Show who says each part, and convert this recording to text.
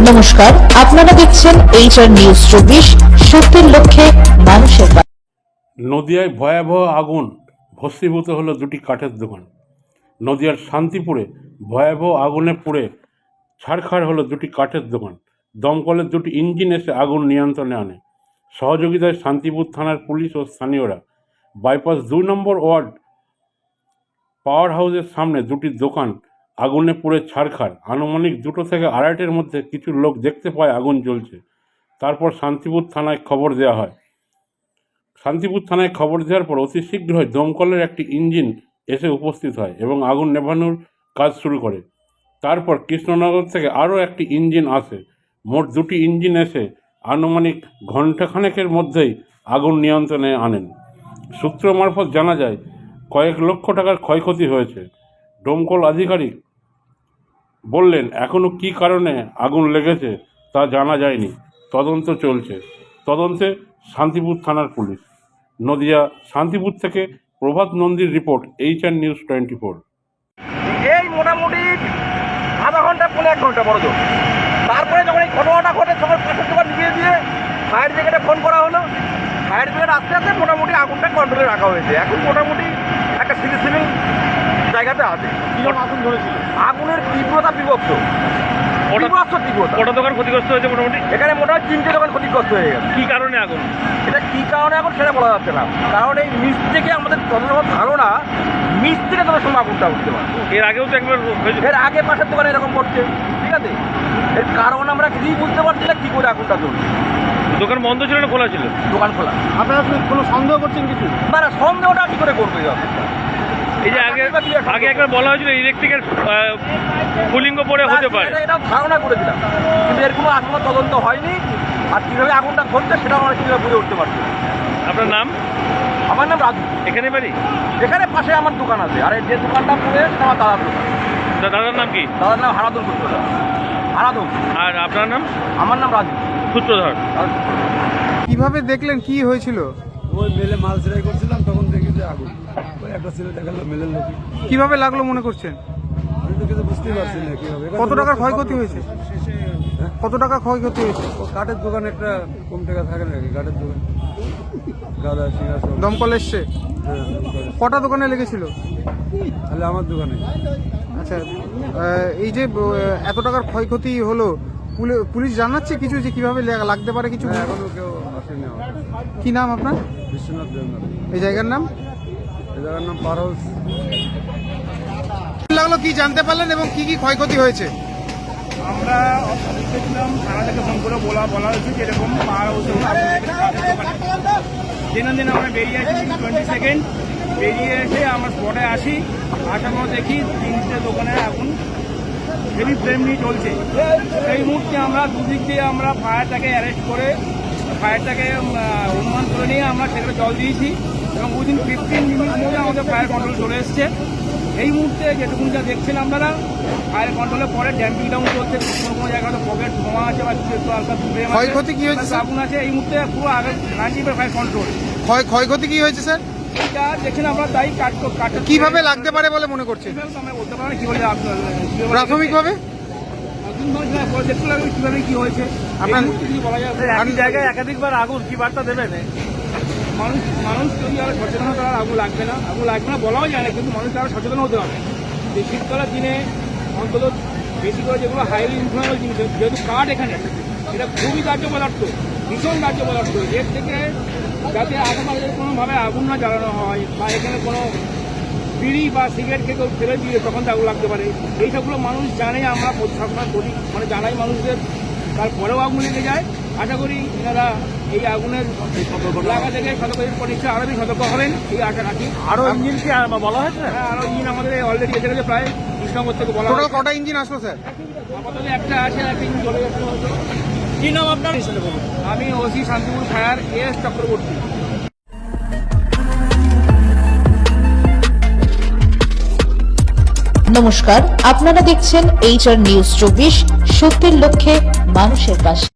Speaker 1: নমস্কার, আপনারা দেখছেন HR নিউজ 24, সত্যের লক্ষ্যে মানুষের পাশে।
Speaker 2: নদিয়ায় ভয়াবহ আগুন, ভস্মীভূত হলো দুটি কাঠের দোকান। নদিয়ার শান্তিপুরে ভয়াবহ আগুনে পুড়ে ছারখার হলো দুটি কাঠের দোকান। দমকলের দুটি ইঞ্জিন এসে আগুন নিয়ন্ত্রণে আনে। সহযোগিতায় শান্তিপুর থানার পুলিশ ও স্থানীয়রা। বাইপাস 2 নম্বর ওয়ার্ড পাওয়ার হাউসের সামনে দুটি দোকান আগুনে পুড়ে ছারখার। আনুমানিক 2টো থেকে 2:30-এর মধ্যে কিছু লোক দেখতে পায় আগুন জ্বলছে। তারপর শান্তিপুর থানায় খবর দেওয়া হয়। শান্তিপুর থানায় খবর দেওয়ার পর অতি শীঘ্রই দমকলের একটি ইঞ্জিন এসে উপস্থিত হয় এবং আগুন নেভানোর কাজ শুরু করে। তারপর কৃষ্ণনগর থেকে আরও একটি ইঞ্জিন আসে। মোট 2টি ইঞ্জিন এসে আনুমানিক ঘণ্টাখানেকের মধ্যেই আগুন নিয়ন্ত্রণে আনেন। সূত্র মারফত জানা যায় কয়েক লক্ষ টাকার ক্ষয়ক্ষতি হয়েছে। দমকল আধিকারিক বললেন, এখনও কী কারণে আগুন লেগেছে তা জানা যায়নি, তদন্ত চলছে। তদন্তে শান্তিপুর থানার পুলিশ। নদিয়া শান্তিপুর থেকে প্রভাত নন্দীর রিপোর্ট, HR নিউজ 24।
Speaker 3: এই মোটামুটি আধা ঘন্টা 1 ঘন্টা বড় জোর। তারপরে যখন এই ঘটনাটা ঘটে তখন পাশের দোকান নিভিয়ে দিয়ে ফায়ার ব্রিগেডে ফোন করা হলো। ফায়ার ব্রিগেড আস্তে আস্তে মোটামুটি আগুনটা কন্ট্রোলে রাখা হয়েছে। এখন মোটামুটি একটা সিভিল জায়গাতে আছে। আগুন ধরেছিল, আগুনের তীব্রতা বিভক্ত।
Speaker 4: কটা দোকান ক্ষতিগ্রস্ত হয়েছে মোটামুটি?
Speaker 3: এখানে মোটামুটি 3টে দোকান ক্ষতিগ্রস্ত হয়ে গেছে।
Speaker 4: কি কারণে আগুন?
Speaker 3: এটা কি কারণে আগুন সেটা বলা যাচ্ছে না, কারণ এই নিচ থেকে আমাদের যতটা ধারণা নিচ থেকে তত সময় আগুনটা উঠতে পারে।
Speaker 4: এর আগেও তো একবার হয়েছে।
Speaker 3: এর আগে পাশের দোকানে এরকম করছে, ঠিক আছে। এর কারণ আমরা কিছুই বুঝতে পারছি না কি করে আগুনটা চলছে।
Speaker 4: দোকান বন্ধ ছিল না খোলা ছিল?
Speaker 3: দোকান খোলা।
Speaker 4: আপনারা কোনো সন্দেহ করছেন কিছু?
Speaker 3: না, সন্দেহটা কি করে করবে?
Speaker 4: এই যে আগে একবার বলা হয়েছিল ইলেকট্রিকের কুলিঙ্গ পড়ে হতে পারে,
Speaker 3: এটা ধারণা করেছিলাম, কিন্তু এর কোনো এখনো তদন্ত হয়নি। আর কীভাবে আগুনটা ঘটছে সেটা আমরা কীভাবে বুঝে উঠতে পারছি।
Speaker 4: আপনার নাম?
Speaker 3: আমার নাম রাজু।
Speaker 4: এখানে বাড়ি?
Speaker 3: এখানে পাশে আমার দোকান আছে, আর যে দোকানটা পড়ে সেটা আমার দাদার দোকান।
Speaker 4: দাদার নাম কি?
Speaker 3: দাদার নাম হারাদুল সূত্রধর। হারাদুল।
Speaker 4: আর আপনার নাম?
Speaker 3: আমার নাম রাজু
Speaker 4: সূত্রধর।
Speaker 5: কিভাবে দেখলেন, কি হয়েছিল?
Speaker 6: ওই মেলে মাল সেলাই করছিলাম, তখন দেখি যে আগুন। ওই একটা ছেলে দেখালো মেলের লোক।
Speaker 5: কিভাবে লাগলো মনে করছেন?
Speaker 6: আমি তো কিছু বুঝতেই পারছি না কিভাবে।
Speaker 5: কত টাকার ক্ষয়ক্ষতি হয়েছে? কত টাকা ক্ষয়ক্ষতি হয়েছে?
Speaker 6: ও কাঠের দোকান, একটা কম টাকা থাকে নাকি কাঠের দোকান? গাদা সিংহাসন।
Speaker 5: দমকল এসছে?
Speaker 6: হ্যাঁ,
Speaker 5: কটা দোকানে লেগেছিল?
Speaker 6: তাহলে আমার দোকানে।
Speaker 5: আচ্ছা, এই যে এত টাকার ক্ষয়ক্ষতি হলো, পুলিশ জানাচ্ছে কিছু যে কিভাবে লাগতে পারে কিছু?
Speaker 6: হ্যাঁ, এখনো কেউ আসেনি আমার।
Speaker 5: কি নাম আপনার?
Speaker 6: বিশ্বনাথ দেবনাথ।
Speaker 5: এই জায়গার নাম?
Speaker 6: এই জায়গার নাম পার হাউস।
Speaker 5: লাগলো, কি জানতে পারলেন এবং কি কি ক্ষয়ক্ষতি হয়েছে?
Speaker 7: আমরা দেখেছিলাম, থানা থেকে ফোন করে বলা হয়েছে যে এরকম পাওয়ার হাউসে দিন আমরা বেরিয়ে আসি 20 সেকেন্ড। বেরিয়ে এসে আমরা স্পটে আসি, আসার পর দেখি 3টে দোকানে আগুন হেভি ফ্লেম নিয়ে চলছে। এই মুহূর্তে আমরা দুদিক দিয়ে আমরা ফায়ারটাকে অ্যারেস্ট করে, ফায়ারটাকে অনুমান করে নিয়ে আমরা সেখানে জল দিয়েছি এবং উইদিন 15 মিনিটের মধ্যে আমাদের ফায়ার কন্ট্রোল চলে এসছে। এই মুহূর্তে যেটুকুন যা দেখছেন আপনারা, ফায়ার কন্ট্রোলের পরে ড্যাম্পিং ডাউন করছে। কোনো জায়গায় পকেট ধোঁয়া আছে বা কিছু একটু হালকা
Speaker 5: ক্ষয়ক্ষতি কি হয়েছে?
Speaker 7: আগুন আছে। এই মুহূর্তে পুরো আগে 90% ফায়ার কন্ট্রোল।
Speaker 5: ক্ষয়ক্ষতি কি হয়েছে স্যার?
Speaker 7: এটা দেখছেন আমরা তাই কাটতে
Speaker 5: কিভাবে লাগতে পারে বলে মনে করছেন
Speaker 7: আমরা বলতে পারি কি বলে
Speaker 5: প্রাথমিকভাবে?
Speaker 7: দেখতে লাগবে কিভাবে কি হয়েছে।
Speaker 5: আপনার
Speaker 7: কিছু বলা যাবে
Speaker 4: একই জায়গায় একাধিকবার আগুন, কি বার্তা দেবেন?
Speaker 7: মানুষ যদি আরো সচেতন হতে পারে, আগুন লাগবে না বলাও যায় না, কিন্তু মানুষ আরো সচেতন হতে হবে। এই শীতকালের দিনে অন্তত বেশি করে যেগুলো হাইলি ইনফ্লুয়েবল জিনিস, যেহেতু কাঠ এখানে, এটা খুবই দাহ্য পদার্থ, ভীষণ দাহ্য পদার্থ। এর থেকে যাতে আশেপাশে কোনোভাবে আগুন না জ্বালানো হয় বা এখানে কোনো বিড়ি বা সিগারেট খেয়ে কেউ ফেলে দিয়ে তখন আগুন লাগতে পারে, এই সবগুলো মানুষ জানে। আমরা সবসময় করি, মানে জানাই মানুষদের, তারপরেও আগুন লেগে যায়। আশা করি এনারা এই আগুনের লাগা থেকে সতর্ক নিশ্চয় আরও বেশি সতর্ক হবেন, এই আশা রাখি।
Speaker 4: আরও ইঞ্জিন কি বলা হয়েছে?
Speaker 7: হ্যাঁ, আরও ইঞ্জিন আমাদের অলরেডি এসে গেছে, প্রায় কৃষ্ণনগর থেকে বলা
Speaker 5: টোটাল কটা ইঞ্জিন আসলো স্যার?
Speaker 7: আপাতত একটা আছে, একটা ইঞ্জিন চলে যাচ্ছে।
Speaker 4: কি নাম আপনার?
Speaker 7: আমি OC Shantipur fire AS Chakraborty.
Speaker 1: নমস্কার, আপনারা দেখছেন HR নিউজ 24, সত্যের লক্ষ্যে মানুষের পাশে।